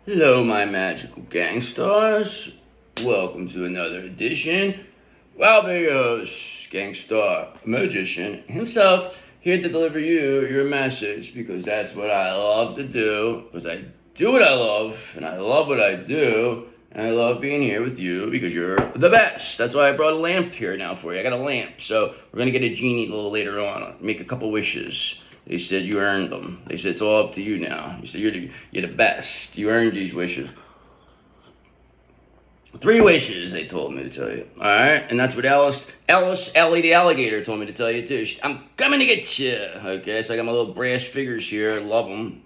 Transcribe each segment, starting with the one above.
Hello, my magical gang stars. Welcome to another edition. I'll be your host, Gangstar Magician himself, here to deliver you your message because that's what I love to do. Because I do what I love, and I love what I do, and I love being here with you because you're the best. That's why I brought a lamp here now for you. I got a lamp, so we're gonna get a genie a little later on. Make a couple wishes. They said you earned them. They said it's all up to you now. You said you're the best. You earned these wishes. 3 wishes, they told me to tell you. All right, and that's what Alice, Ellie the alligator, told me to tell you too. I'm coming to get you. Okay, so I got my little brass figures here. I love them.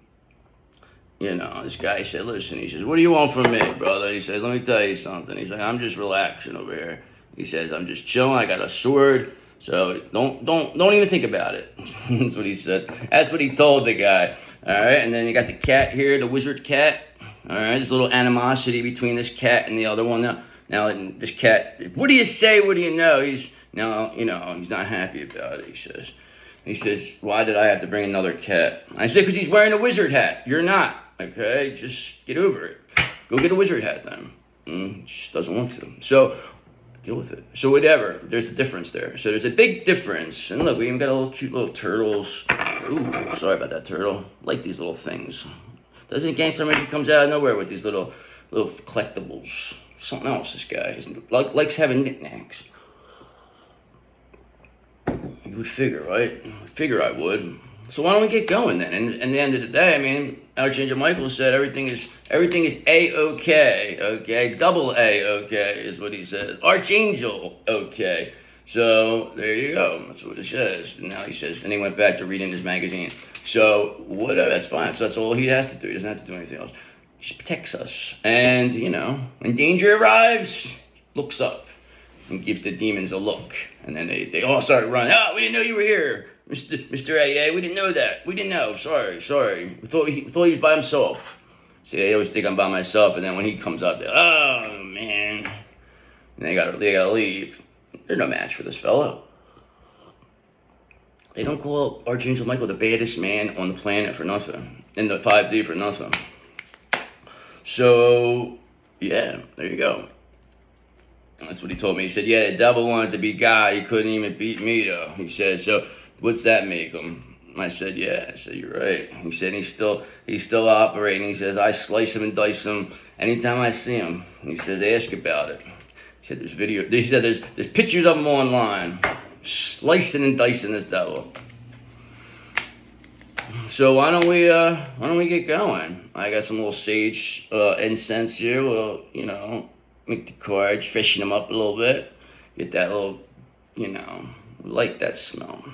You know, this guy said, listen, he says, what do you want from me, brother? He says, let me tell you something. He's like, I'm just relaxing over here. He says, I'm just chilling. I got a sword. So don't even think about it. That's what he said. That's what he told the guy. All right, and then you got the cat here, the wizard cat. All right, there's a little animosity between this cat and the other one. Now this cat, what do you say? What do you know? He's not happy about it. He says, why did I have to bring another cat? I said, because he's wearing a wizard hat. You're not. Okay, just get over it. Go get a wizard hat then. Just doesn't want to. So deal with it. So whatever, there's a difference there. So there's a big difference. And look, we even got a little cute little turtles. Ooh, sorry about that turtle. I like these little things. Doesn't Gangster Magic comes out of nowhere with these little collectibles. Something else, this guy. He likes having knickknacks. You would figure, right? Figure I would. So why don't we get going then? And at the end of the day, I mean, Archangel Michael said everything is A-OK, okay? Double A-OK is what he says. Archangel, okay. So there you go. That's what it says. And now he says, and he went back to reading his magazine. So whatever, that's fine. So that's all he has to do. He doesn't have to do anything else. He just protects us. And, you know, when danger arrives, looks up and gives the demons a look. And then they all start running. Oh, we didn't know you were here. Mr. AA, we didn't know that. We didn't know. Sorry. We thought he was by himself. See, they always think I'm by myself, and then when he comes up, they're, oh, man. And they gotta leave. They're no match for this fellow. They don't call Archangel Michael the baddest man on the planet for nothing. In the 5D for nothing. So, yeah, there you go. That's what he told me. He said, yeah, the devil wanted to be God. He couldn't even beat me, though. He said, so what's that make him? I said, yeah. I said, you're right. He said, he's still operating. He says, I slice him and dice him anytime I see him. He says, ask about it. He said, there's video. He said, there's pictures of him online, slicing and dicing this devil. So why don't we get going? I got some little sage incense here. We'll, you know, make the cards, freshen them up a little bit. Get that little, you know, like that smell.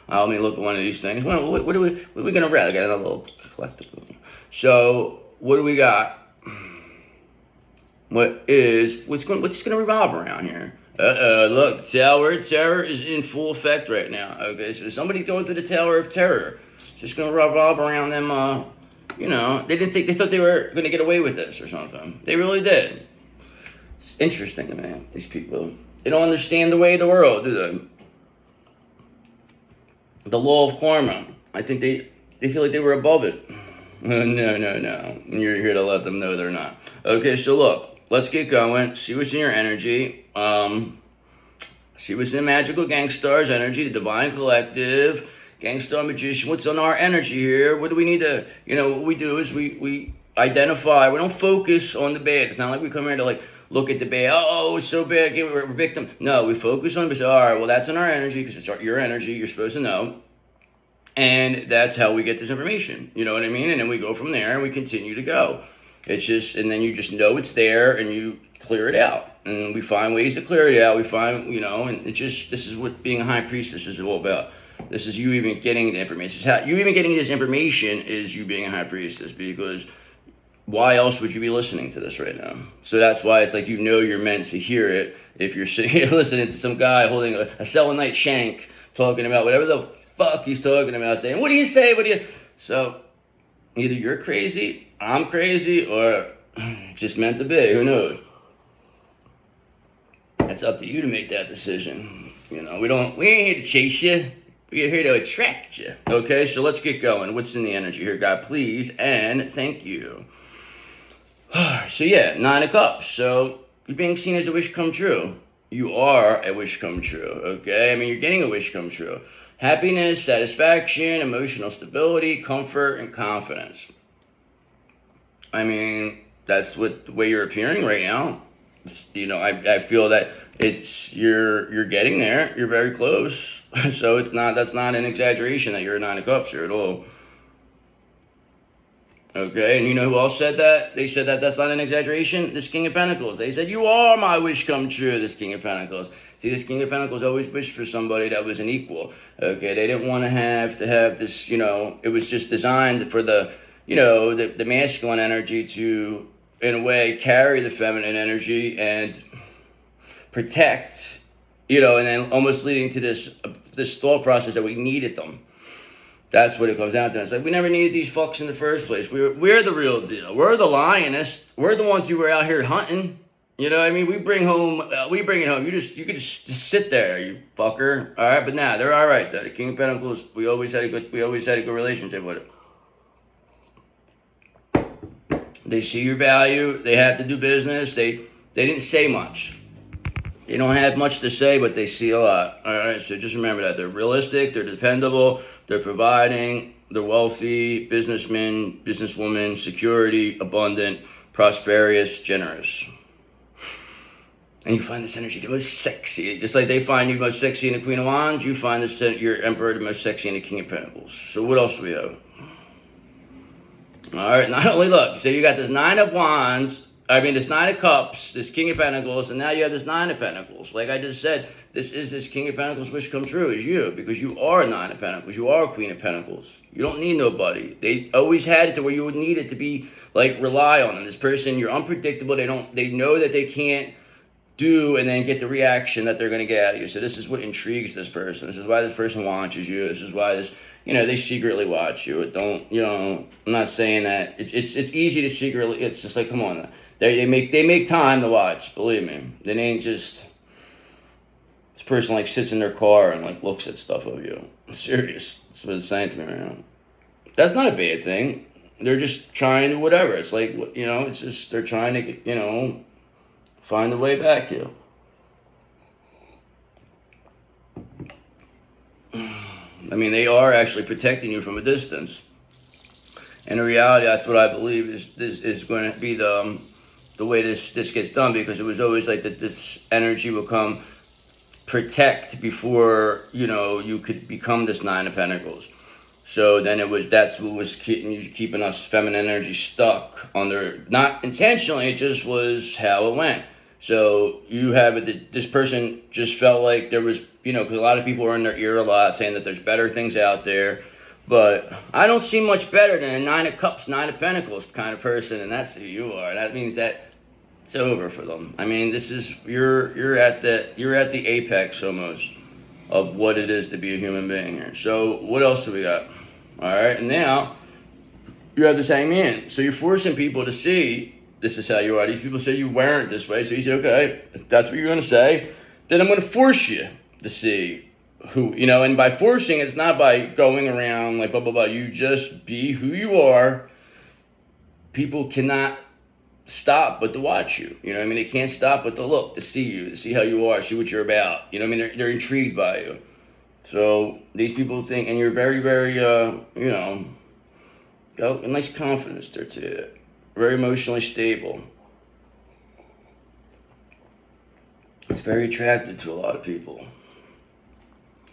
Let me look at one of these things. What are we gonna read? I got another little collectible. So what do we got? What's gonna revolve around here? Look, Tower of Terror is in full effect right now. Okay, so somebody's going through the Tower of Terror. It's just gonna revolve around them. You know, they thought they were gonna get away with this or something. They really did. It's interesting, man. These people, they don't understand the way of the world, do they? The law of karma. I think they feel like they were above it. No. You're here to let them know they're not. Okay, so look, let's get going. See what's in your energy. See what's in Magical Gangstar's energy, the Divine Collective, Gangstar Magician. What's on our energy here? What do we need to, you know, what we do is we identify. We don't focus on the bad. It's not like we come here to like look at the bad. Oh, it's so bad. Okay, we're a victim. No, we focus on. We say, all right, well, that's in our energy because it's your energy. You're supposed to know, and that's how we get this information. You know what I mean? And then we go from there and we continue to go. It's just, and then you just know it's there and you clear it out. And we find ways to clear it out. We find, you know, and it just, this is what being a high priestess is all about. This is you even getting the information. This is how you even getting this information is you being a high priestess, because why else would you be listening to this right now? So that's why it's like, you know, you're meant to hear it. If you're sitting here listening to some guy holding a selenite shank talking about whatever the fuck he's talking about, saying, what do you say? So either you're crazy, I'm crazy, or just meant to be. Who knows? It's up to you to make that decision. You know, we ain't here to chase you. We're here to attract you. Okay, so let's get going. What's in the energy here, God? Please and thank you. So yeah, 9 of Cups. So you're being seen as a wish come true. You are a wish come true, okay? I mean, you're getting a wish come true. Happiness, satisfaction, emotional stability, comfort, and confidence. I mean, that's the way you're appearing right now. I feel that you're getting there. You're very close. So that's not an exaggeration that you're a 9 of Cups here at all. Okay, and you know who else said that? They said that that's not an exaggeration? This King of Pentacles. They said, you are my wish come true, this King of Pentacles. See, this King of Pentacles always wished for somebody that was an equal. Okay, they didn't want to have this, it was just designed for the masculine energy to, in a way, carry the feminine energy and protect, and then almost leading to this thought process that we needed them. That's what it comes down to. It's like, we never needed these fucks in the first place. We're the real deal. We're the lionists. We're the ones who were out here hunting. You know what I mean? We bring it home. You could just sit there, you fucker. All right, but nah, they're all right though. The King of Pentacles, we always had a good relationship with it. They see your value. They have to do business. They didn't say much. They don't have much to say, but they see a lot. All right, so just remember that. They're realistic, they're dependable, they're providing, they're wealthy, businessmen, businesswomen, security, abundant, prosperous, generous. And you find this energy the most sexy. Just like they find you most sexy in the Queen of Wands, you find your Emperor the most sexy in the King of Pentacles. So what else do we have? All right, not only look, so you got this this 9 of Cups, this King of Pentacles, and now you have this 9 of Pentacles. Like I just said, this King of Pentacles wish come true is you, because you are a 9 of Pentacles. You are a Queen of Pentacles. You don't need nobody. They always had it to where you would need it to be, rely on them. This person, you're unpredictable. They know that they can't do and then get the reaction that they're going to get out of you. So this is what intrigues this person. This is why this person watches you. This is why they secretly watch you. I'm not saying that. It's easy to secretly, it's just like, come on. They make time to watch, believe me. They ain't just, this person sits in their car and looks at stuff of you. I'm serious. That's what it's saying to me right now. That's not a bad thing. They're just trying to whatever. It's it's just, they're trying to, find a way back to you. I mean, they are actually protecting you from a distance. And in reality, that's what I believe is going to be the way this gets done, because it was always that this energy will come protect before, you could become this 9 of Pentacles. So then that's what was keeping us feminine energy stuck on their, not intentionally, it just was how it went. So you have it, this person just felt like there was, because a lot of people are in their ear a lot saying that there's better things out there. But I don't see much better than a 9 of Cups, 9 of Pentacles kind of person, and that's who you are. That means that it's over for them. I mean, you're at the apex almost of what it is to be a human being here. So what else do we got? All right, and now you have this Hangman. So you're forcing people to see this is how you are. These people say you weren't this way. So you say, okay, if that's what you're going to say, then I'm going to force you to see who, and by forcing, it's not by going around blah, blah, blah. You just be who you are. People cannot stop but to watch you. They can't stop but to look, to see you, to see how you are, see what you're about. They're intrigued by you. So these people think, and you're very, very, got a nice confidence there to you. Very emotionally stable. It's very attractive to a lot of people.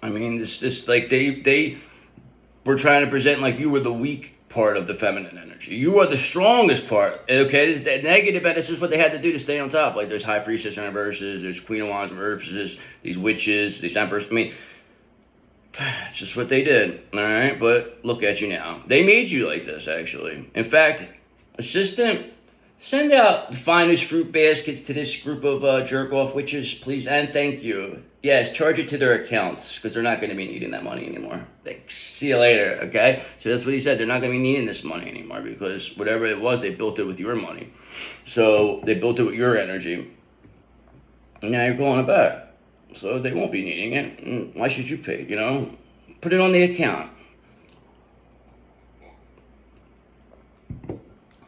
I mean, they were trying to present you were the weak part of the feminine energy. You are the strongest part. Okay, this that negative, and this is what they had to do to stay on top. There's High Priestess reverses, there's Queen of Wands reverses, these witches, these Emperors. I mean, it's just what they did. All right, but look at you now. They made you like this, actually. In fact, assistant, send out the finest fruit baskets to this group of jerk-off witches, please, and thank you. Yes, charge it to their accounts, because they're not going to be needing that money anymore. Thanks. See you later, okay? So that's what he said. They're not going to be needing this money anymore, because whatever it was, they built it with your money. So they built it with your energy. And now you're calling it back. So they won't be needing it. Why should you pay, Put it on the account.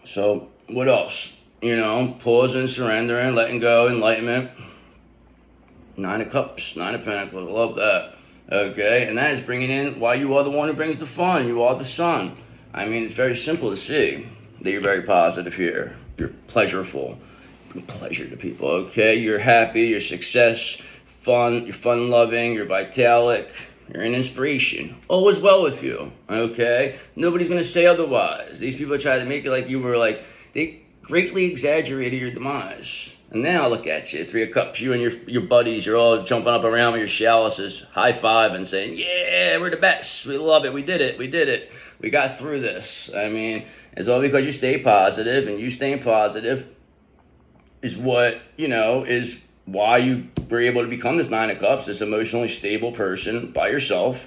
So, what else? You know, pausing, surrendering, letting go, enlightenment. 9 of Cups, 9 of Pentacles, love that. Okay, and that is bringing in why you are the one who brings the fun. You are the sun. I mean, it's very simple to see that you're very positive here. You're pleasureful. Bring pleasure to people, okay? You're happy, you're success, fun, you're fun-loving, you're vitalic, you're an inspiration. All is well with you, okay? Nobody's going to say otherwise. These people try to make it like you were like, they greatly exaggerated your demise. And now look at you, 3 of Cups. You and your buddies, you're all jumping up around with your chalices, high-fiving, saying, yeah, we're the best. We love it. We did it. We did it. We got through this. I mean, it's all because you stay positive, and you staying positive is what, you know, is why you were able to become this 9 of Cups, this emotionally stable person by yourself,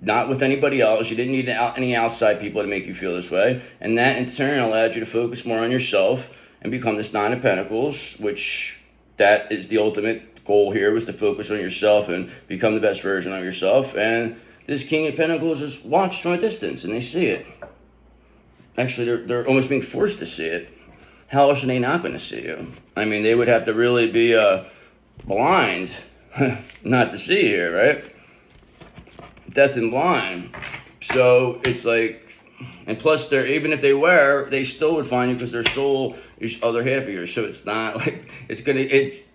not with anybody else. You didn't need any outside people to make you feel this way. And that, in turn, allowed you to focus more on yourself and become this 9 of Pentacles, which that is the ultimate goal here, was to focus on yourself and become the best version of yourself. And this King of Pentacles is watched from a distance, and they see it. Actually, they're almost being forced to see it. How else are they not going to see you? I mean, they would have to really be blind not to see here, right? Deaf and blind. So it's like, and plus, even if they were, they still would find you because their soul is other half of yours. So it's not like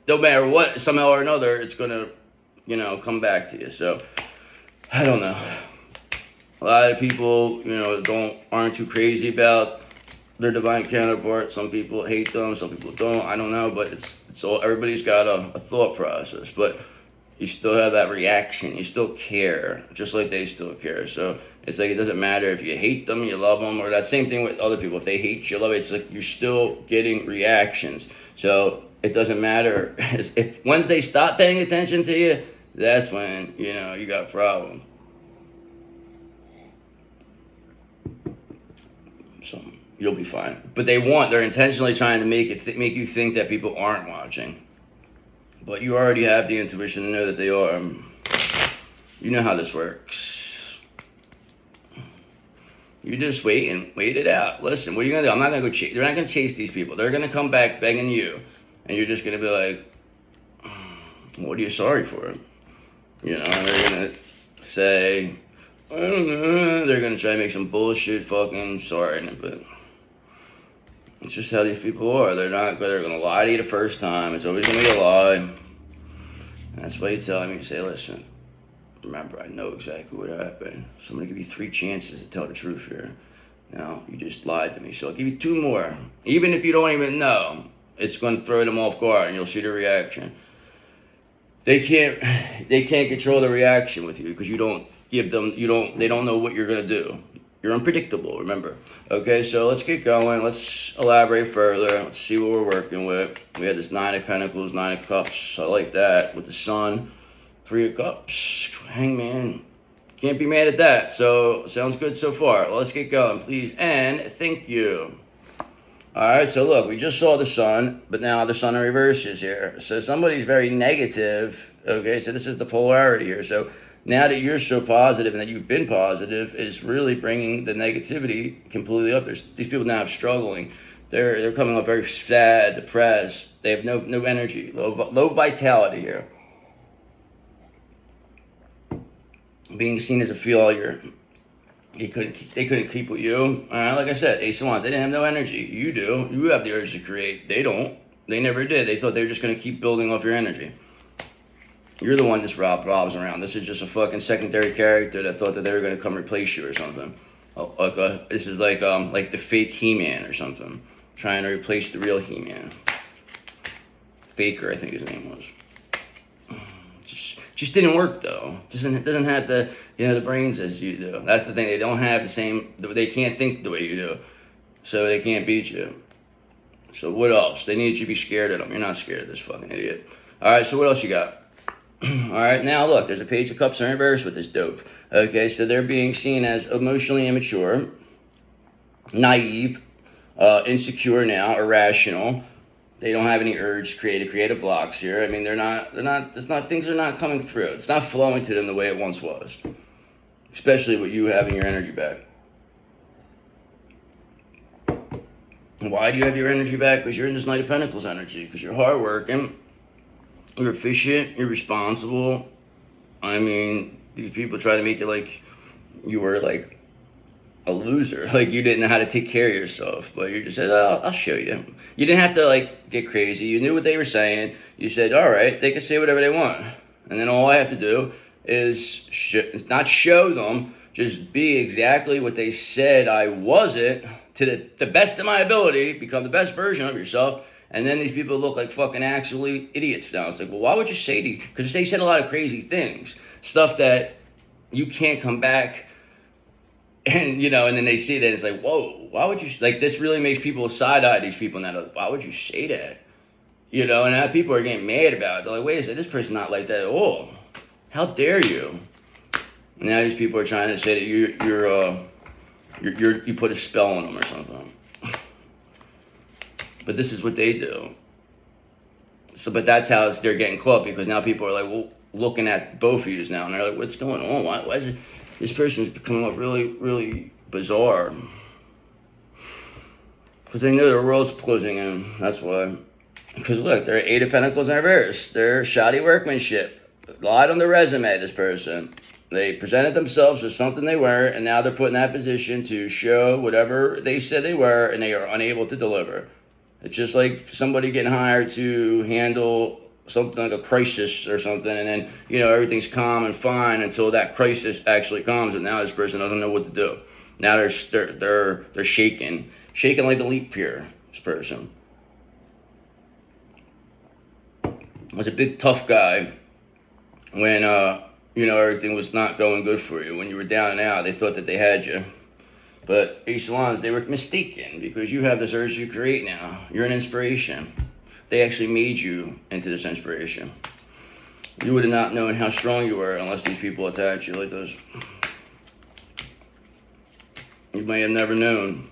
no matter what, somehow or another, it's gonna, you know, come back to you. So I don't know. A lot of people, you know, aren't too crazy about their divine counterpart. Some people hate them, some people don't. I don't know, but it's all, everybody's got a thought process, but you still have that reaction. You still care, just like they still care. So it's like, it doesn't matter if you hate them, you love them, or that same thing with other people. If they hate you, love it, it's like you're still getting reactions. So it doesn't matter. If once they stop paying attention to you, that's when, you know, you got a problem. So you'll be fine. But they're intentionally trying to make you think that people aren't watching. But you already have the intuition to know that they are. You know how this works. You just wait it out. Listen, what are you gonna do? I'm not gonna go chase. They're not gonna chase these people. They're gonna come back begging you, and you're just gonna be like, "What are you sorry for?" You know, and they're gonna say, "I don't know." They're gonna try to make some bullshit fucking sorry, but it's just how these people are. They're gonna lie to you the first time. It's always gonna be a lie. And that's why you tell them, you say, listen, remember, I know exactly what happened. So I'm gonna give you 3 chances to tell the truth here. Now, you just lied to me, so I'll give you 2 more. Even if you don't even know, it's gonna throw them off guard and you'll see the reaction. They can't control the reaction with you because you don't give them, they don't know what you're gonna do. You're unpredictable, remember. Okay, so let's get going. Let's elaborate further. Let's see what we're working with. We had this 9 of Pentacles, 9 of Cups. I like that with the Sun. 3 of Cups. Hangman. Can't be mad at that. So, sounds good so far. Well, let's get going, please. And thank you. All right, so look, we just saw the Sun, but now the Sun in reverse is here. So somebody's very negative. Okay, so this is the polarity here. So now that you're so positive and that you've been positive is really bringing the negativity completely up. These people now are struggling. They're coming off very sad, depressed. They have no energy, low vitality here. Being seen as a failure. They couldn't keep with you. Like I said, Ace of Wands, they didn't have no energy. You do. You have the urge to create. They don't. They never did. They thought they were just going to keep building off your energy. You're the one that's revolves around. This is just a fucking secondary character that thought that they were going to come replace you or something. This is like the fake He-Man or something. Trying to replace the real He-Man. Faker, I think his name was. Just didn't work though. Doesn't have the brains as you do. That's the thing. They don't have the same. They can't think the way you do, so they can't beat you. So what else? They need you to be scared of them. You're not scared of this fucking idiot. All right. So what else you got? All right. Now look. There's a Page of Cups in reverse with this dope. Okay. So they're being seen as emotionally immature, naive, insecure now, irrational. They don't have any urge, creative blocks here. I mean, things are not coming through. It's not flowing to them the way it once was. especially with you having your energy back. And why do you have your energy back? Because you're in this Knight of Pentacles energy. Because you're hardworking, you're efficient, you're responsible. I mean, these people try to make it like you were like a loser, like you didn't know how to take care of yourself. But you just said, oh, I'll show you. You didn't have to like get crazy. You knew what they were saying. You said, all right, they can say whatever they want. And then all I have to do is not show them, just be exactly what they said I wasn't, to the best of my ability, become the best version of yourself. And then these people look like fucking actually idiots now. It's like, well, why would you say these? Because they said a lot of crazy things, stuff that you can't come back and, you know, and then they see that, it's like, whoa, why would you, like, this really makes people side-eye these people now. Like, why would you say that? You know, and now people are getting mad about it. They're like, wait a second, this person's not like that at all. How dare you? And now these people are trying to say that you put a spell on them or something. But this is what they do. So, but that's how they're getting caught, because now people are like, well, looking at both of you now, and they're like, what's going on? Why is it, this person's becoming up really, really bizarre? Because they know their world's closing in. That's why. Because look, they're 8 of Pentacles in reverse. They're shoddy workmanship. Lied on the resume, this person. They presented themselves as something they weren't, and now they're put in that position to show whatever they said they were, and they are unable to deliver. It's just like somebody getting hired to handle something like a crisis or something, and then, you know, everything's calm and fine until that crisis actually comes, and now this person doesn't know what to do. Now they're shaking like a leaf year, this person. Was a big tough guy when you know, everything was not going good for you. When you were down and out, they thought that they had you. But Ace of Wands, they were mistaken, because you have this urge to create now. You're an inspiration. They actually made you into this inspiration. You would have not known how strong you were unless these people attacked you like this. You may have never known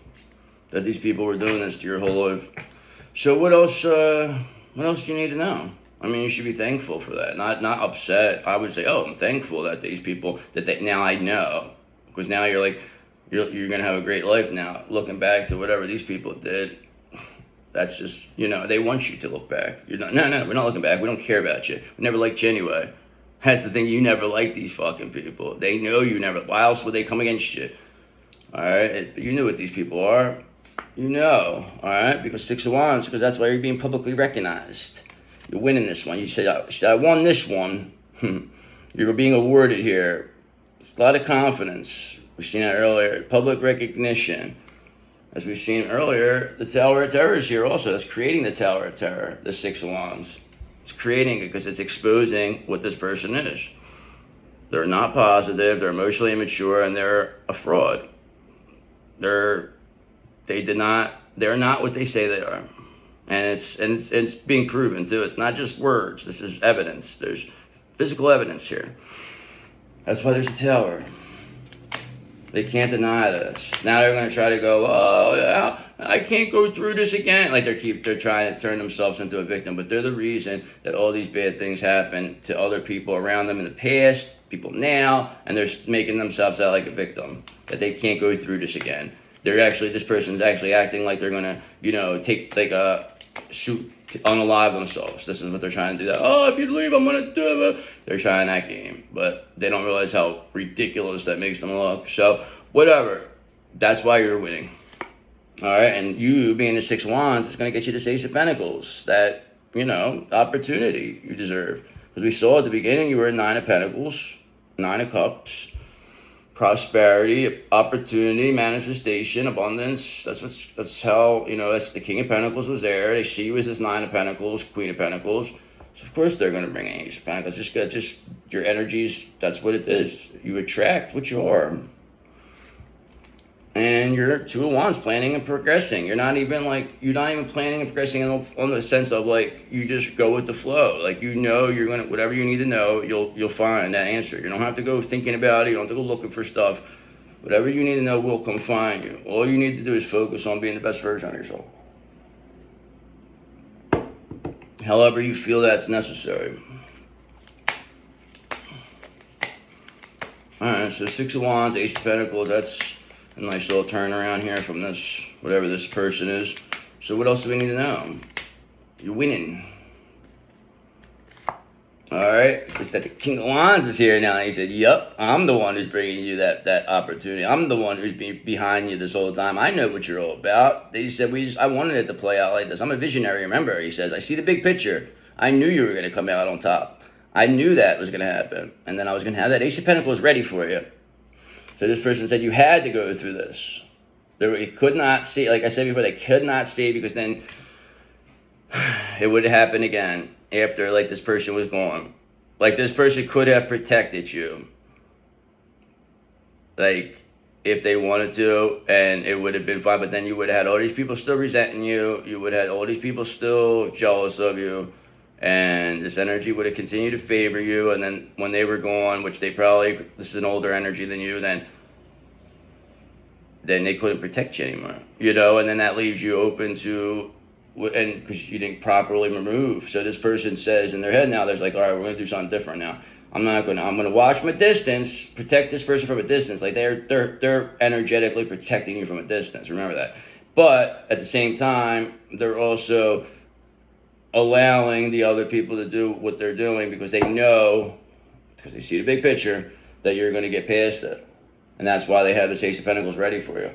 that these people were doing this to your whole life. So what else do you need to know? I mean, you should be thankful for that, not upset. I would say, oh, I'm thankful that these people, now I know. Because now you're like, you're going to have a great life now. Looking back to whatever these people did, that's just, you know, they want you to look back. You're not, no, we're not looking back. We don't care about you. We never liked you anyway. That's the thing. You never liked these fucking people. They know you never. Why else would they come against you? All right? You knew what these people are. You know, all right? Because 6 of Wands, because that's why you're being publicly recognized. You're winning this one. You said, I won this one. You're being awarded here. It's a lot of confidence. We've seen that earlier. Public recognition. As we've seen earlier, the Tower of Terror is here also. That's creating the Tower of Terror, the 6 of Wands. It's creating it because it's exposing what this person is. They're not positive, they're emotionally immature, and they're a fraud. They're not what they say they are. And it's being proven too. It's not just words. This is evidence. There's physical evidence here. That's why there's a tower. They can't deny this. Now they're going to try to go, oh yeah, I can't go through this again. Like they're trying to turn themselves into a victim, but they're the reason that all these bad things happen to other people around them in the past, people now, and they're making themselves out like a victim, that they can't go through this again. This person's actually acting like they're going to, you know, take like a shoot, unalive themselves. This is what they're trying to do. That, oh, if you leave, I'm going to do it. They're trying that game, but they don't realize how ridiculous that makes them look. So, whatever. That's why you're winning. All right, and you being the 6 of Wands is going to get you this Ace of Pentacles. That, you know, opportunity you deserve. Because we saw at the beginning you were a 9 of Pentacles, 9 of Cups. Prosperity, opportunity, manifestation, abundance. That's how, you know, that's the King of Pentacles was there. They see you as this 9 of Pentacles, Queen of Pentacles. So of course they're going to bring an Ace of Pentacles. Just your energies, that's what it is. You attract what you are. And you're 2 of Wands, planning and progressing. You're not even planning and progressing on the sense of like, you just go with the flow. Like, you know, you're going to, whatever you need to know, you'll find that answer. You don't have to go thinking about it. You don't have to go looking for stuff. Whatever you need to know will come find you. All you need to do is focus on being the best version of yourself. However you feel that's necessary. Alright, so Six of Wands, Ace of Pentacles, that's a nice little turnaround here from this, whatever this person is. So what else do we need to know? You're winning. Alright, it's that the King of Wands is here now. And he said, yep, I'm the one who's bringing you that opportunity. I'm the one who's been behind you this whole time. I know what you're all about. He said, I wanted it to play out like this. I'm a visionary, remember? He says, I see the big picture. I knew you were going to come out on top. I knew that was going to happen. And then I was going to have that Ace of Pentacles ready for you. So this person said you had to go through this. They could not see, like I said before, they could not see, because then it would happen again after, like, this person was gone. Like, this person could have protected you, like, if they wanted to, and it would have been fine. But then you would have had all these people still resenting you. You would have had all these people still jealous of you. And this energy would have continued to favor you. And then when they were gone, which they probably, this is an older energy than you, then they couldn't protect you anymore. You know, and then that leaves you open to, and because you didn't properly remove. So this person says in their head now, there's like, all right, we're going to do something different now. I'm going to watch from a distance, protect this person from a distance. Like they're energetically protecting you from a distance. Remember that. But at the same time, they're also allowing the other people to do what they're doing, because they know, because they see the big picture, that you're going to get past it. And that's why they have this Ace of Pentacles ready for you.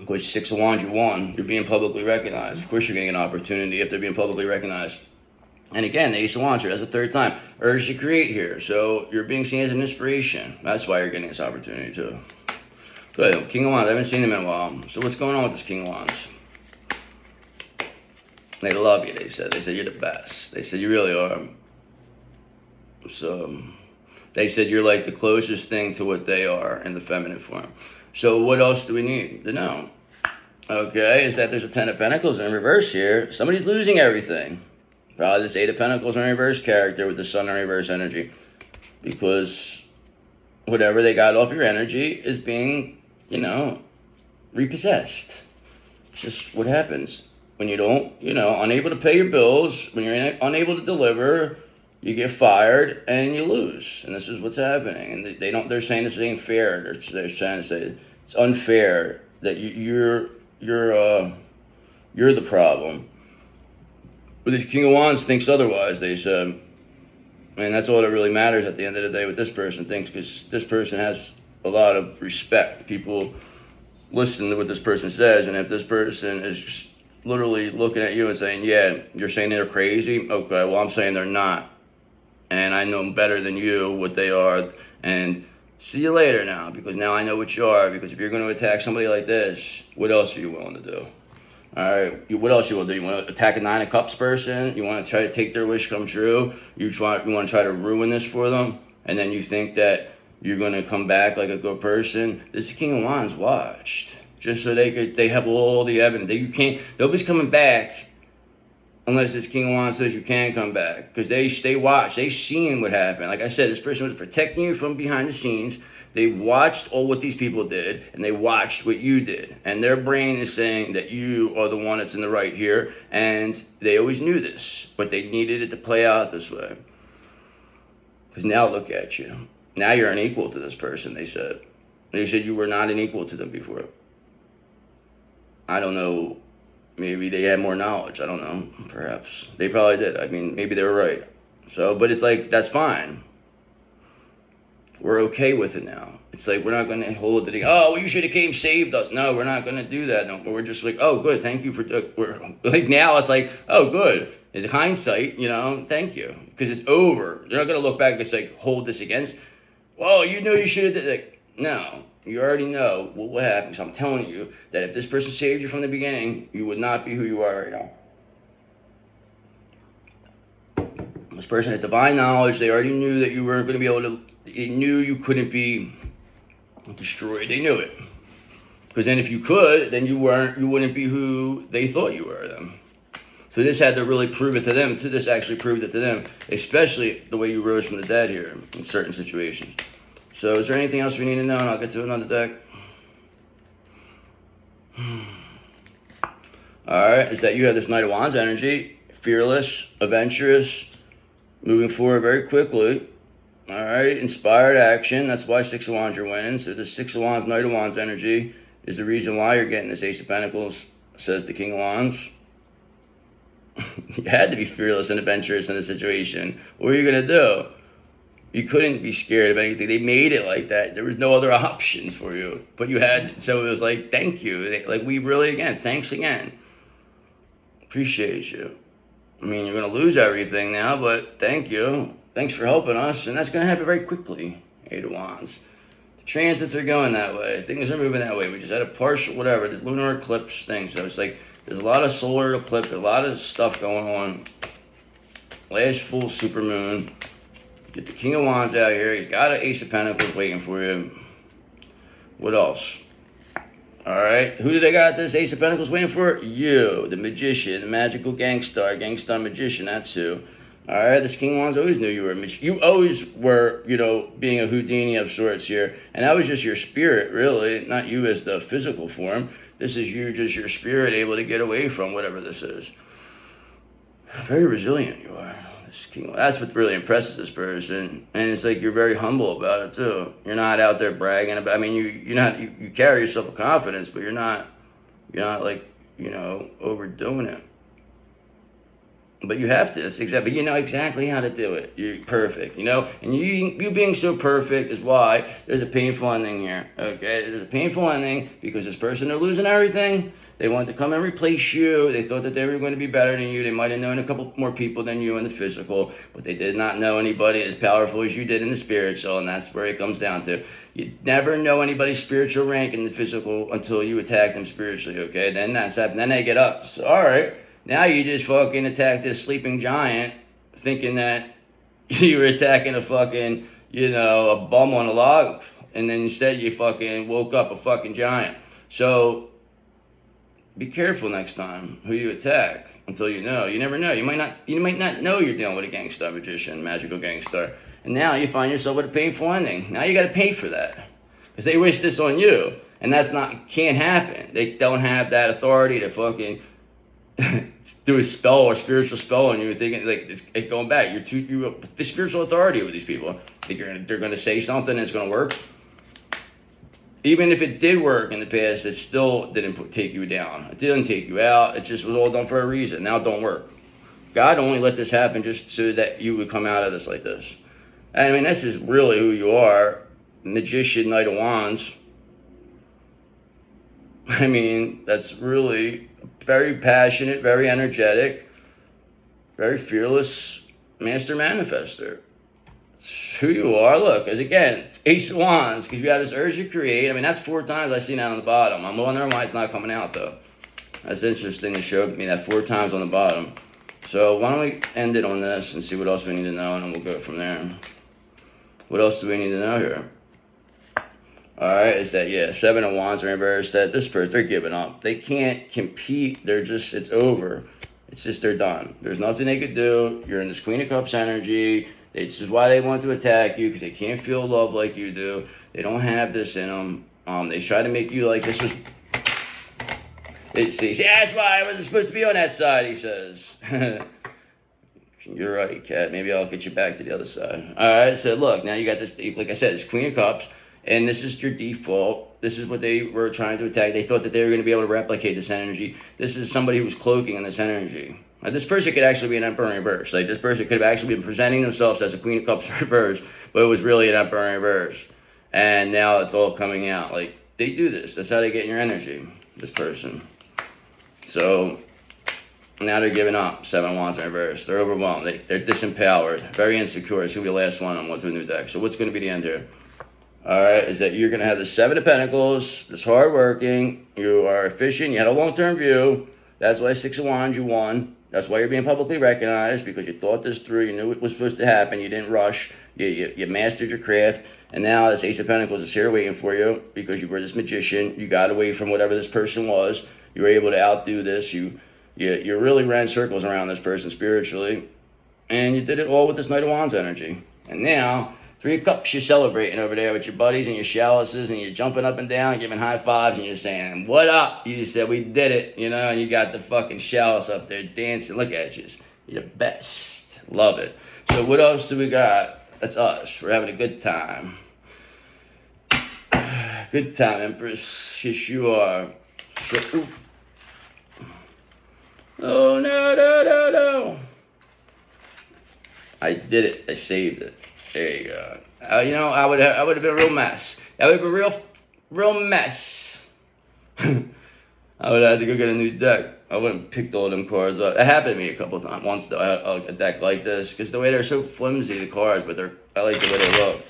Which Six of Wands, you won. You're being publicly recognized. Of course you're getting an opportunity if they're being publicly recognized. And again, the Ace of Wands here, that's the third time. Urge to create here. So you're being seen as an inspiration. That's why you're getting this opportunity too. Good. King of Wands, I haven't seen him in a while. So what's going on with this King of Wands? They love you, they said. They said you're the best. They said you really are. So they said you're like the closest thing to what they are in the feminine form. So what else do we need to know? Okay, is that there's a Ten of Pentacles in reverse here. Somebody's losing everything. Probably this Eight of Pentacles in reverse character with the Sun in reverse energy. Because whatever they got off your energy is being, you know, repossessed. It's just what happens. When you don't, you know, unable to pay your bills, when you're unable to deliver, you get fired and you lose. And this is what's happening. And they're saying this ain't fair. They're trying to say it's unfair that you're the problem. But this King of Wands thinks otherwise, they said. And that's all that really matters at the end of the day, what this person thinks, because this person has a lot of respect. People listen to what this person says, and if this person is just literally looking at you and saying, yeah, you're saying they're crazy? Okay, well, I'm saying they're not. And I know better than you what they are. And see you later now, because now I know what you are. Because if you're going to attack somebody like this, what else are you willing to do? All right, what else you will do? You want to attack a Nine of Cups person? You want to try to take their wish come true? You want to try to ruin this for them? And then you think that you're going to come back like a good person? This is King of Wands watched. Just so they have all the evidence. Nobody's coming back unless this King of Wands says you can come back. Because they watched, they seen what happened. Like I said, this person was protecting you from behind the scenes. They watched all what these people did, and they watched what you did. And their brain is saying that you are the one that's in the right here. And they always knew this, but they needed it to play out this way. Because now look at you. Now you're unequal to this person, they said. They said you were not unequal to them before. I don't know, maybe they had more knowledge. I don't know, perhaps. They probably did. I mean, maybe they were right. So, but it's like, that's fine. We're okay with it now. It's like, we're not going to hold it. Oh, well, you should have came saved us. No, we're not going to do that. No, we're just like, oh, good, thank you for, we're like, now it's like, oh, good. It's hindsight, you know, thank you. Because it's over. You're not going to look back and say, like, hold this against. Well, you know you should have did it. No. You already know what happens. I'm telling you that if this person saved you from the beginning, you would not be who you are right now. This person has divine knowledge. They already knew that you weren't going to be able to, they knew you couldn't be destroyed. They knew it. Because then if you could, then you wouldn't be who they thought you were then. So this had to really prove it to them. So this actually proved it to them, especially the way you rose from the dead here in certain situations. So is there anything else we need to know? And I'll get to another deck. Alright, is that you have this Knight of Wands energy. Fearless, adventurous, moving forward very quickly. All right, inspired action. That's why Six of Wands you're winning. So the Six of Wands, Knight of Wands energy is the reason why you're getting this Ace of Pentacles, says the King of Wands. You had to be fearless and adventurous in a situation. What were you going to do? You couldn't be scared of anything. They made it like that. There was no other options for you. But you had, so it was like, thank you. Like, we really, again, thanks again. Appreciate you. I mean, you're going to lose everything now, but thank you. Thanks for helping us. And that's going to happen very quickly, Eight of Wands. The transits are going that way. Things are moving that way. We just had a partial, whatever, this lunar eclipse thing. So it's like, there's a lot of solar eclipse, a lot of stuff going on. Last full supermoon. Get the King of Wands out here. He's got an Ace of Pentacles waiting for you. What else? All right. Who did I got this Ace of Pentacles waiting for? You, the magician, the magical gangster magician. That's who. All right. This King of Wands always knew you were a magician. You always were, you know, being a Houdini of sorts here. And that was just your spirit, really. Not you as the physical form. This is you, just your spirit, able to get away from whatever this is. Very resilient you are. That's what really impresses this person, and it's like you're very humble about it too. You're not out there bragging about. I mean, you carry yourself with confidence, but you're not like, you know, overdoing it. But you have to. That's exactly. But you know exactly how to do it. You're perfect, you know. And you being so perfect is why there's a painful ending here. Okay, there's a painful ending because this person, they're losing everything. They want to come and replace you. They thought that they were going to be better than you. They might have known a couple more people than you in the physical, but they did not know anybody as powerful as you did in the spiritual, and that's where it comes down to. You never know anybody's spiritual rank in the physical until you attack them spiritually, okay? Then that's happened. Then they get up. So, all right, now you just fucking attack this sleeping giant thinking that you were attacking a fucking, you know, a bum on a log, and then instead you fucking woke up a fucking giant. So, be careful next time who you attack until you know. You never know. You might not know you're dealing with a gangster magician, magical gangster. And now you find yourself with a painful ending. Now you got to pay for that. Because they wish this on you. And that's can't happen. They don't have that authority to fucking do a spell or spiritual spell on you. Thinking like it's going back. You're the spiritual authority over these people. Think they're going to say something and it's going to work. Even if it did work in the past, it still didn't take you down. It didn't take you out. It just was all done for a reason. Now it don't work. God only let this happen just so that you would come out of this like this. I mean, this is really who you are. Magician, Knight of Wands. I mean, that's really very passionate, very energetic, very fearless master manifester. Who you are. Look, as again, Ace of Wands, because you have this urge to create. I mean, that's 4 times I've seen that on the bottom. I'm wondering why it's not coming out, though. That's interesting to show me that 4 times on the bottom. So why don't we end it on this and see what else we need to know, and then we'll go from there. What else do we need to know here? All right, is that, yeah, 7 of Wands are reversed. That this person, they're giving up. They can't compete. They're just, it's over. It's just, they're done. There's nothing they could do. You're in this Queen of Cups energy. This is why they want to attack you, because they can't feel love like you do. They don't have this in them. They try to make you like this was. See, that's why I wasn't supposed to be on that side, he says. You're right, Kat. Maybe I'll get you back to the other side. All right, so look, now you got this, like I said, this Queen of Cups, and this is your default. This is what they were trying to attack. They thought that they were going to be able to replicate this energy. This is somebody who was cloaking in this energy. Now, this person could actually be an Emperor in reverse. Like, this person could have actually been presenting themselves as a Queen of Cups in reverse, but it was really an Emperor in reverse. And now it's all coming out. Like, they do this. That's how they get your energy, this person. So, now they're giving up. 7 Wands in reverse. They're overwhelmed. They're disempowered. Very insecure. It's going to be the last one on One to a New Deck. So, what's going to be the end here? All right, is that you're going to have the 7 of Pentacles, this hardworking, you are efficient, you had a long-term view. That's why 6 of Wands, you won. That's why you're being publicly recognized, because you thought this through. You knew it was supposed to happen. You didn't rush. You mastered your craft. And now this Ace of Pentacles is here waiting for you, because you were this magician. You got away from whatever this person was. You were able to outdo this. You really ran circles around this person spiritually. And you did it all with this Knight of Wands energy. And now, 3 of Cups, you're celebrating over there with your buddies and your chalices, and you're jumping up and down, giving high fives, and you're saying, what up? You just said, we did it, you know, and you got the fucking chalice up there dancing. Look at you. You're the best. Love it. So what else do we got That's us. We're having a good time. Good time, Empress. Yes, you are. So, oh, no. I did it. I saved it. There you go. I would have been a real mess. That would have been a real mess. I would have had to go get a new deck. I wouldn't have picked all them cards up. It happened to me a couple of times. Once though, I had a deck like this, because the way they're so flimsy, the cards, but I like the way they look.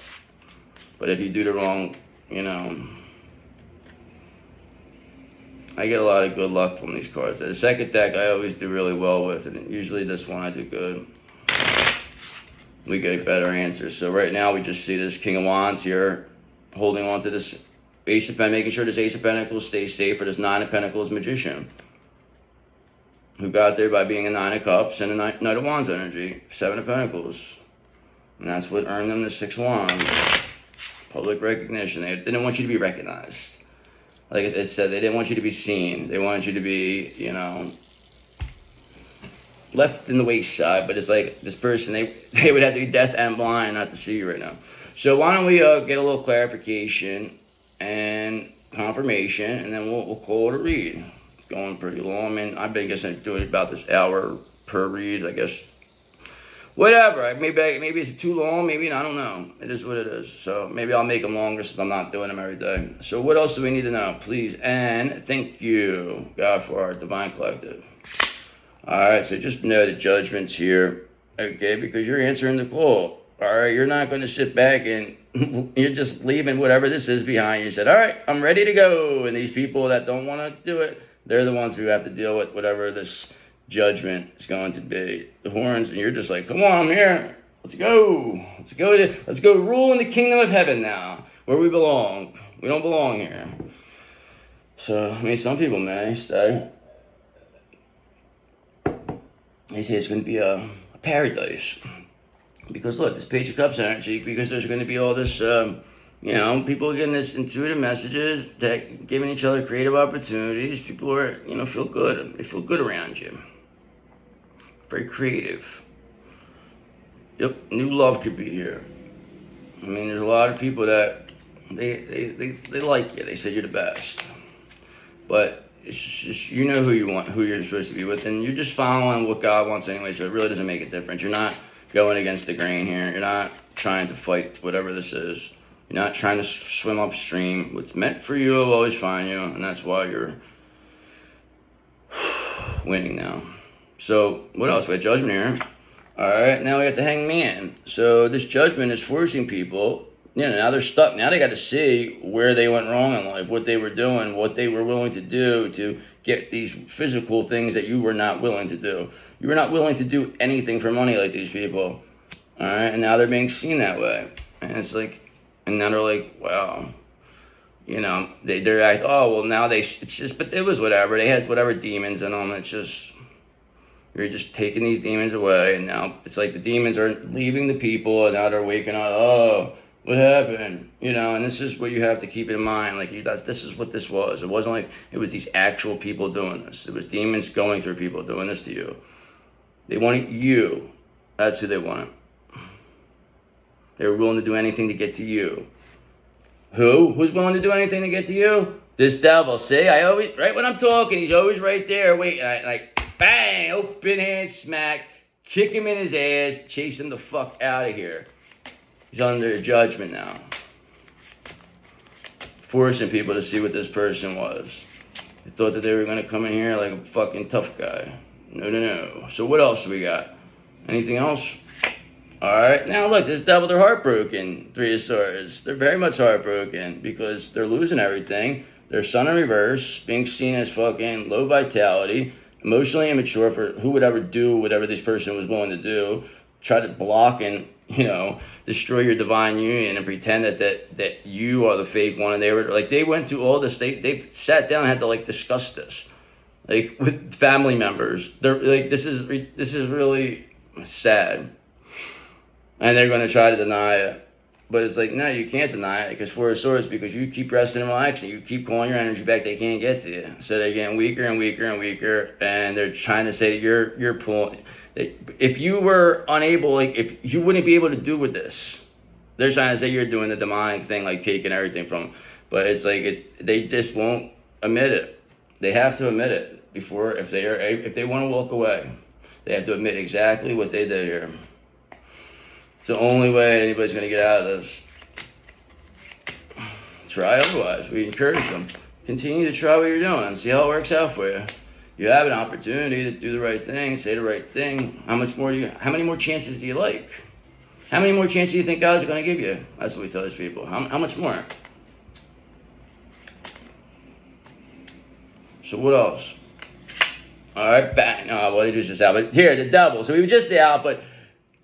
But if you do the wrong, I get a lot of good luck from these cards. The second deck I always do really well with, and usually this one I do good. We get better answers. So right now we just see this King of Wands here, holding on to this Ace of Pentacles, making sure this Ace of Pentacles stays safe for this Nine of Pentacles Magician, who got there by being a Nine of Cups and a Knight of Wands energy, Seven of Pentacles. And that's what earned them the Six of Wands. Public recognition. They didn't want you to be recognized. Like it said, they didn't want you to be seen. They wanted you to be, left in the wayside. But it's like this person, they would have to be deaf and blind not to see you right now. So why don't we get a little clarification and confirmation, and then we'll call it a read. It's going pretty long. I mean, I've been guessing doing about this hour per read, I guess. Whatever. Maybe it's too long. Maybe I don't know. It is what it is. So maybe I'll make them longer since I'm not doing them every day. So what else do we need to know? Please and thank you, God, for our Divine Collective. All right. So just know the judgments here, okay? Because you're answering the call. All right. You're not going to sit back and you're just leaving whatever this is behind. You said, all right, I'm ready to go. And these people that don't want to do it, they're the ones who have to deal with whatever this judgment is going to be. The horns, and you're just like, come on, I'm here. Let's go. Let's go rule in the kingdom of heaven now, where we belong. We don't belong here. So, I mean, some people may stay. They say it's going to be a paradise. Because look, this Page of Cups energy, because there's going to be all this, people getting this intuitive messages, that giving each other creative opportunities. People are, feel good. They feel good around you. Very creative. Yep, new love could be here. I mean, there's a lot of people that they like you. They say you're the best. But it's just, who you want, who you're supposed to be with, and you're just following what God wants anyway, so it really doesn't make a difference. You're not going against the grain here. You're not trying to fight whatever this is. You're not trying to swim upstream. What's meant for you will always find you, and that's why you're winning now. So, what else? We have Judgment here. Alright, now we got the Hangman. So, this Judgment is forcing people, now they're stuck. Now they got to see where they went wrong in life, what they were doing, what they were willing to do to get these physical things that you were not willing to do. You were not willing to do anything for money like these people. Alright, and now they're being seen that way. And it's like, and now they're like, wow. They're like, oh, well, now it's just, but it was whatever. They had whatever demons in them. It's just, you're just taking these demons away. And now it's like the demons are leaving the people, and now they're waking up. Oh, what happened? And this is what you have to keep in mind. Like, this is what this was. It wasn't like it was these actual people doing this. It was demons going through people doing this to you. They wanted you. That's who they wanted. They were willing to do anything to get to you. Who? Who's willing to do anything to get to you? This devil. See, right when I'm talking, he's always right there. Wait, bang, open hand smack, kick him in his ass, chase him the fuck out of here. He's under judgment now. Forcing people to see what this person was. They thought that they were going to come in here like a fucking tough guy. No. So what else do we got? Anything else? Alright, now look, this devil, they're heartbroken. Three of Swords. They're very much heartbroken because they're losing everything. Their sun in reverse, being seen as fucking low vitality, emotionally immature for who would ever do whatever this person was willing to do. Try to block and, destroy your divine union and pretend that you are the fake one. And they went through all this. They sat down and had to discuss this, with family members. They're this is really sad. And they're going to try to deny it. But it's like, no, you can't deny it because Four of Swords, because you keep resting and relaxing. You keep calling your energy back, they can't get to you. So they're getting weaker and weaker and weaker. And they're trying to say that you're pulling. If you were unable, if you wouldn't be able to do with this, They're trying to say you're doing the demonic thing, like taking everything from them. But it's like they just won't admit it. They have to admit it before, if they want to walk away, they have to admit exactly what they did here. It's the only way anybody's going to get out of this. Try otherwise. We encourage them. Continue to try what you're doing and see how it works out for you. You have an opportunity to do the right thing, say the right thing. How many more chances do you like? How many more chances do you think God's going to give you? That's what we tell these people. How much more? So what else? All right, bang. Oh, well, he was just out. But here, the devil. So we were just out, but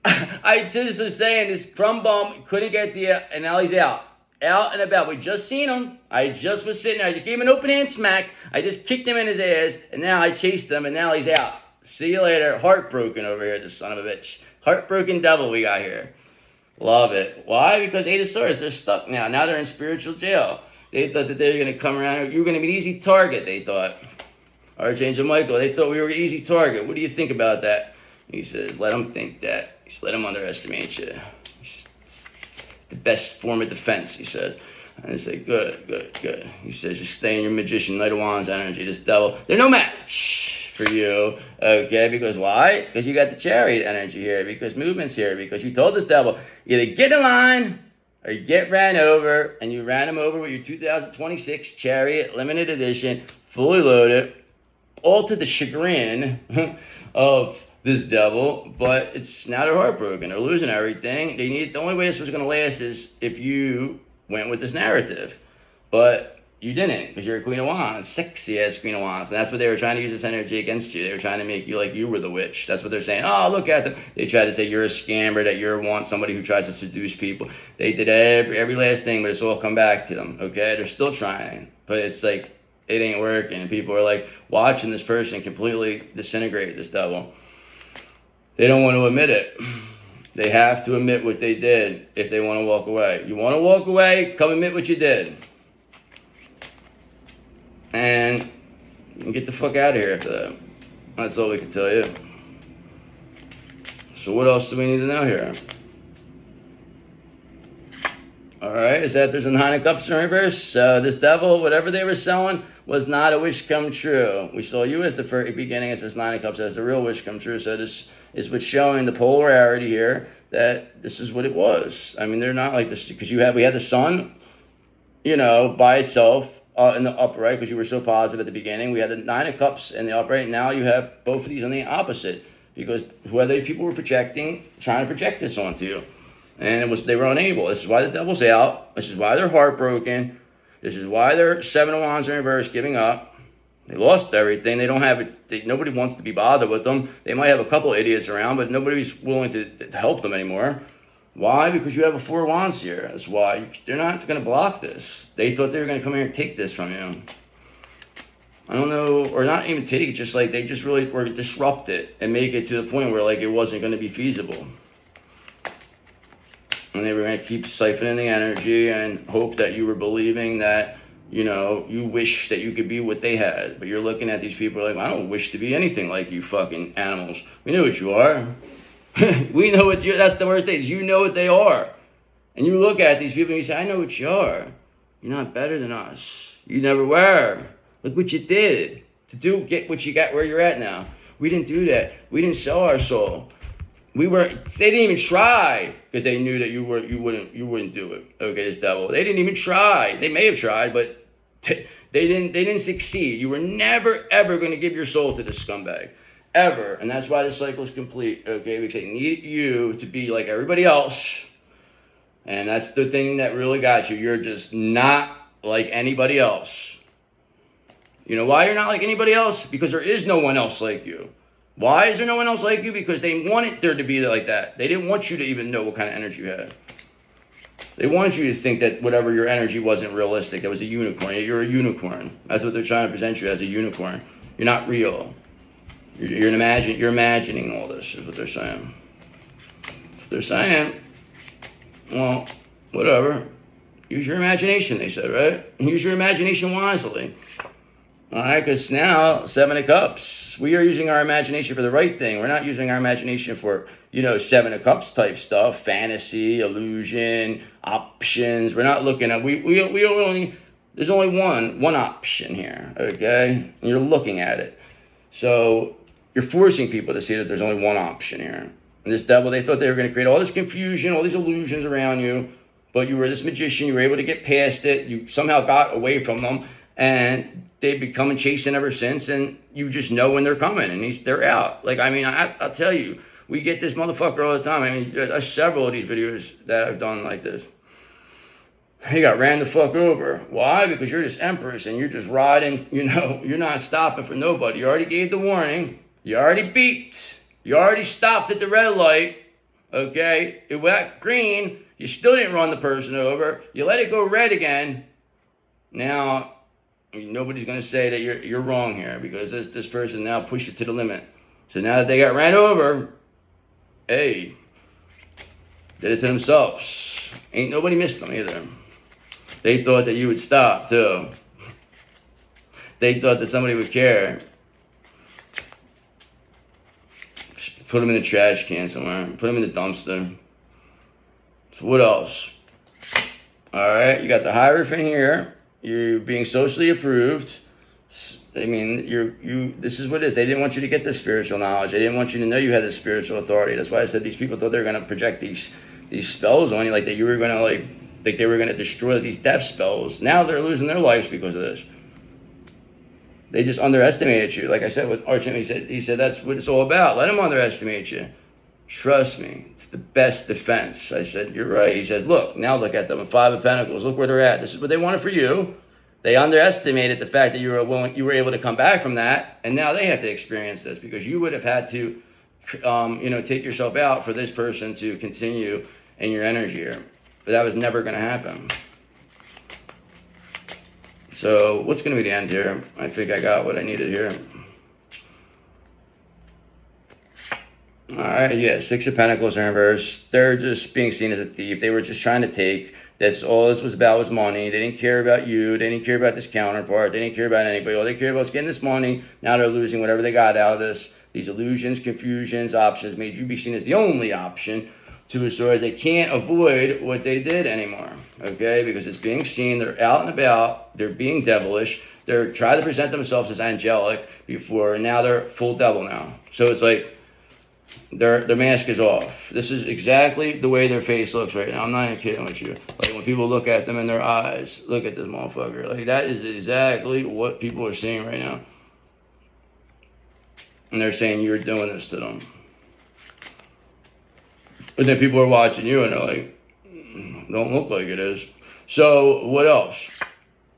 I just was saying this crumb bum couldn't get and now he's out. Out and about. We just seen him. I just was sitting there. I just gave him an open hand smack. I just kicked him in his ass, and now I chased him, and now he's out. See you later. Heartbroken over here, this son of a bitch. Heartbroken devil we got here. Love it. Why? Because Eight of Swords, they're stuck now. Now they're in spiritual jail. They thought that they were going to come around. You were going to be an easy target, they thought. Archangel Michael, they thought we were an easy target. What do you think about that? He says, let them think that. He says, let them underestimate you. The best form of defense, he says. And I say, good. He says, just stay in your magician, Knight of Wands energy. This devil, they're no match for you. Okay, because why? Because you got the Chariot energy here, because movement's here, because you told this devil, either get in line or you get ran over, and you ran him over with your 2026 Chariot limited edition, fully loaded, all to the chagrin of this devil, but it's now they're heartbroken. They're losing everything. The only way this was going to last is if you went with this narrative, but you didn't, because you're a Queen of Wands, sexy ass Queen of Wands, and that's what they were trying to use this energy against you. They were trying to make you like you were the witch. That's what they're saying. Oh, look at them. They tried to say you're a scammer, that you're somebody who tries to seduce people. They did every last thing, but it's all come back to them. Okay, they're still trying, but it's like it ain't working. And people are like watching this person completely disintegrate this devil. They don't want to admit it. They have to admit what they did if they want to walk away. You want to walk away? Come admit what you did. And get the fuck out of here after that. That's all we can tell you. So what else do we need to know here? Alright, is that there's a Nine of Cups in reverse? This devil, whatever they were selling, was not a wish come true. We saw you as the beginning as this Nine of Cups as the real wish come true. So this is what's showing the polarity here, that this is what it was. I mean, they're not like this, because we had the sun, by itself in the upright, because you were so positive at the beginning. We had the Nine of Cups in the upright. Now you have both of these on the opposite, because whether people were trying to project this onto you, and they were unable. This is why the devil's out. This is why they're heartbroken. This is why they're Seven of Wands in reverse, giving up. They lost everything. They don't have it. Nobody wants to be bothered with them. They might have a couple idiots around, but nobody's willing to help them anymore. Why? Because you have a Four of Wands here. That's why. They're not going to block this. They thought they were going to come here and take this from you. I don't know, or not even take it, just like they just really were disrupt it and make it to the point where like it wasn't going to be feasible. And they were going to keep siphoning the energy and hope that you were believing that, you wish that you could be what they had. But you're looking at these people like, I don't wish to be anything like you fucking animals. We know what you are. We know what that's the worst thing, is you know what they are. And you look at these people and you say, I know what you are. You're not better than us. You never were. Look what you did to get what you got where you're at now. We didn't do that. We didn't sell our soul. They didn't even try, because they knew that you wouldn't do it. Okay, this devil. They didn't even try. They may have tried, but they didn't succeed. You were never ever going to give your soul to this scumbag. Ever. And that's why the cycle is complete. Okay, because they need you to be like everybody else. And that's the thing that really got you. You're just not like anybody else. You know why you're not like anybody else? Because there is no one else like you. Why is there no one else like you? Because they wanted there to be like that. They didn't want you to even know what kind of energy you had. They wanted you to think that whatever your energy wasn't realistic. It was a unicorn. You're a unicorn. That's what they're trying to present you as, a unicorn. You're not real. You're imagining all this, is what they're saying. They're saying, well, whatever. Use your imagination, they said, right? Use your imagination wisely. All right, because now, Seven of Cups, we are using our imagination for the right thing. We're not using our imagination for, Seven of Cups type stuff, fantasy, illusion, options. We're not looking at, we only, there's only one option here, okay? And you're looking at it. So you're forcing people to see that there's only one option here. And this devil, they thought they were going to create all this confusion, all these illusions around you, but you were this magician. You were able to get past it. You somehow got away from them, and they've been coming chasing ever since, and you just know when they're coming, and they're out. Like, I mean, I'll tell you, we get this motherfucker all the time. I mean, there's several of these videos that I've done like this. He got ran the fuck over. Why? Because you're this empress, and you're just riding, you're not stopping for nobody. You already gave the warning. You already beeped. You already stopped at the red light. Okay? It went green. You still didn't run the person over. You let it go red again. Now, nobody's going to say that you're wrong here, because this person now pushed it to the limit. So now that they got ran over, hey, did it to themselves. Ain't nobody missed them either. They thought that you would stop too. They thought that somebody would care. Just put them in the trash can somewhere. Put them in the dumpster. So what else? All right, you got the Hierophant here. You're being socially approved. I mean, this is what it is. They didn't want you to get this spiritual knowledge. They didn't want you to know you had this spiritual authority. That's why I said these people thought they were going to project these spells on you, like that you were going to like they were going to destroy these death spells. Now they're losing their lives because of this. They just underestimated you. Like I said with Archie, he said that's what it's all about. Let them underestimate you. Trust me, it's the best defense. I said, you're right. He says, look, now look at them with Five of Pentacles. Look where they're at. This is what they wanted for you. They underestimated the fact that you were able to come back from that, and now they have to experience this, because you would have had to, take yourself out for this person to continue in your energy here. But that was never going to happen. So what's going to be the end here? I think I got what I needed here. All right, yeah, Six of Pentacles in reverse. They're just being seen as a thief. They were just trying to take. That's all this was about, was money. They didn't care about you. They didn't care about this counterpart. They didn't care about anybody. All they cared about was getting this money. Now they're losing whatever they got out of this. These illusions, confusions, options made you be seen as the only option, to as far as they can't avoid what they did anymore. Okay, because it's being seen. They're out and about. They're being devilish. They're trying to present themselves as angelic before, and now they're full devil now. So it's like, their mask is off. This is exactly the way their face looks right now. I'm not even kidding with you. Like, when people look at them in their eyes, look at this motherfucker. Like, that is exactly what people are seeing right now. And they're saying you're doing this to them. But then people are watching you and they're like, don't look like it is. So what else?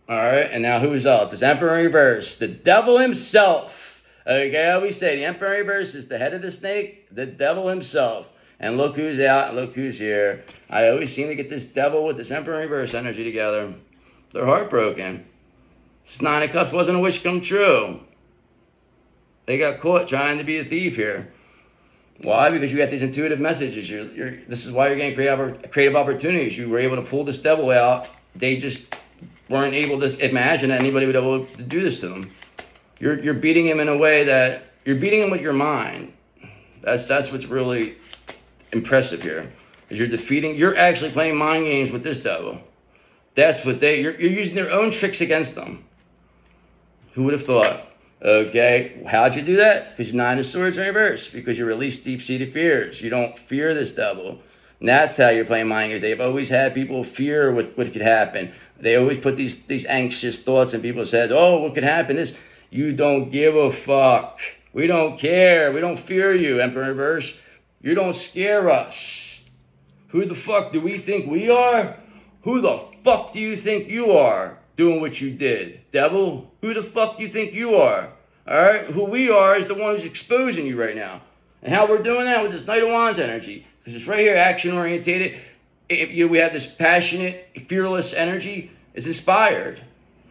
All right, and now who's else? It's Emperor in reverse, the devil himself. Okay, I always say the Emperor in reverse is the head of the snake, the devil himself. And look who's out, and look who's here. I always seem to get this devil with this Emperor in reverse energy together. They're heartbroken. This Nine of Cups wasn't a wish come true. They got caught trying to be a thief here. Why? Because you got these intuitive messages. This is why you're getting creative opportunities. You were able to pull this devil out. They just weren't able to imagine that anybody would be able to do this to them. You're beating him in a way that you're beating him with your mind. That's what's really impressive here. Is you're actually playing mind games with this devil. That's what you're using their own tricks against them. Who would have thought? Okay, how'd you do that? Because you're Nine of Swords in reverse. Because you release deep-seated fears. You don't fear this devil. And that's how you're playing mind games. They've always had people fear what could happen. They always put these anxious thoughts in people's heads. Oh, what could happen? You don't give a fuck. We don't care. We don't fear you, Emperor in reverse. You don't scare us. Who the fuck do we think we are? Who the fuck do you think you are doing what you did? Devil, who the fuck do you think you are? All right? Who we are is the one who's exposing you right now. And how we're doing that with this Knight of Wands energy. Because it's right here, action-orientated. We have this passionate, fearless energy. It's inspired.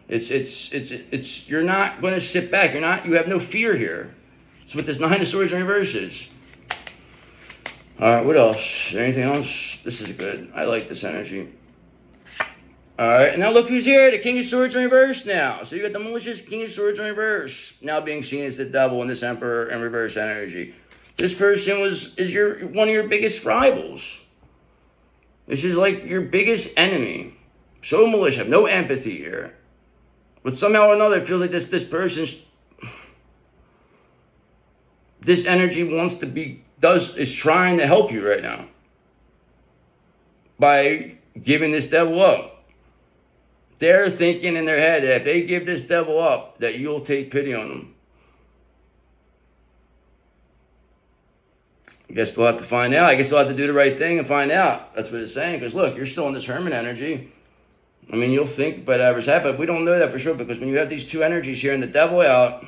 It's you're not going to sit back. You have no fear here. It's what this Nine of Swords in reverse is. All right, what else? Is there anything else? This is good. I like this energy. Alright, and now look who's here, the King of Swords in reverse now. So you got the malicious King of Swords in reverse, now being seen as the devil in this Emperor in reverse energy. This person is one of your biggest rivals. This is like your biggest enemy. So malicious, have no empathy here. But somehow or another, I feel like this person's, this energy is trying to help you right now. By giving this devil up. They're thinking in their head that if they give this devil up, that you'll take pity on them. I guess they'll have to find out. I guess they'll have to do the right thing and find out. That's what it's saying. Because look, you're still in this hermit energy. I mean, you'll think whatever's happened, but we don't know that for sure. Because when you have these two energies here and the devil out,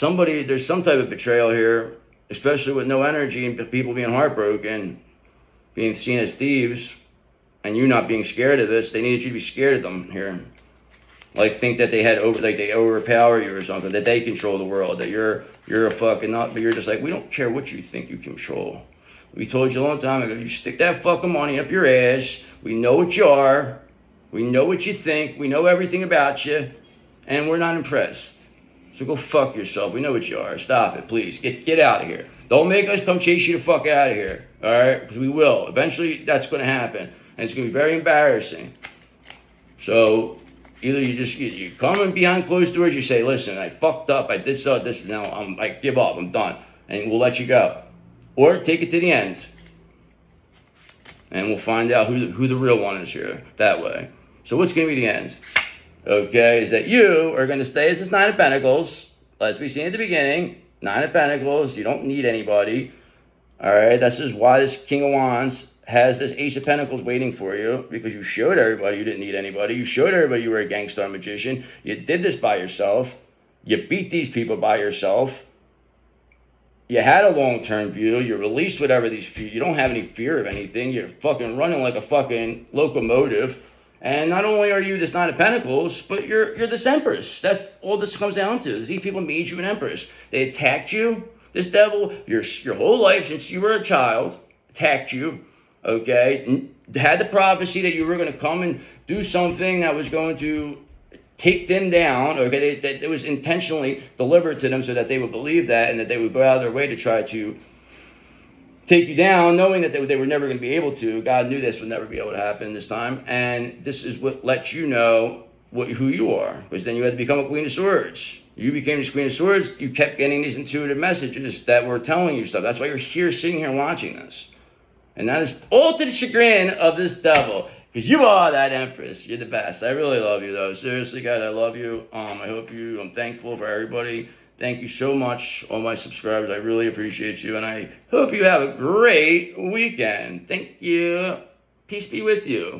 there's some type of betrayal here, especially with no energy and people being heartbroken, being seen as thieves. And you not being scared of this, they needed you to be scared of them here. Like think that they overpower you or something, that they control the world, that you're a fucking nut, but you're just like, we don't care what you think you control. We told you a long time ago, you stick that fucking money up your ass. We know what you are. We know what you think. We know everything about you. And we're not impressed. So go fuck yourself. We know what you are. Stop it, please. Get out of here. Don't make us come chase you the fuck out of here. All right? Because we will. Eventually, that's going to happen. And it's going to be very embarrassing. So either you come in behind closed doors, you say, listen, I fucked up, I did this, now I give up, I'm done. And we'll let you go. Or take it to the end. And we'll find out who the real one is here, that way. So what's going to be the end? Okay, is that you are going to stay as this Nine of Pentacles, as we seen at the beginning. Nine of Pentacles, you don't need anybody. All right, this is why this King of Wands has this Ace of Pentacles waiting for you, because you showed everybody you didn't need anybody. You showed everybody you were a gangster magician. You did this by yourself. You beat these people by yourself. You had a long-term view. You released whatever these fear. You don't have any fear of anything. You're fucking running like a fucking locomotive. And not only are you this Nine of Pentacles, but you're this Empress. That's all this comes down to. These people made you an Empress. They attacked you. This devil, your whole life since you were a child, attacked you. Okay, had the prophecy that you were going to come and do something that was going to take them down. Okay, that it was intentionally delivered to them so that they would believe that, and that they would go out of their way to try to take you down, knowing that they were never going to be able to. God knew this would never be able to happen this time, and this is what lets you know who you are. Because then you had to become a Queen of Swords. You became this Queen of Swords. You kept getting these intuitive messages that were telling you stuff. That's why you're here, sitting here, watching this. And that is all to the chagrin of this devil. Because you are that Empress. You're the best. I really love you, though. Seriously, guys, I love you. I'm thankful for everybody. Thank you so much, all my subscribers. I really appreciate you. And I hope you have a great weekend. Thank you. Peace be with you.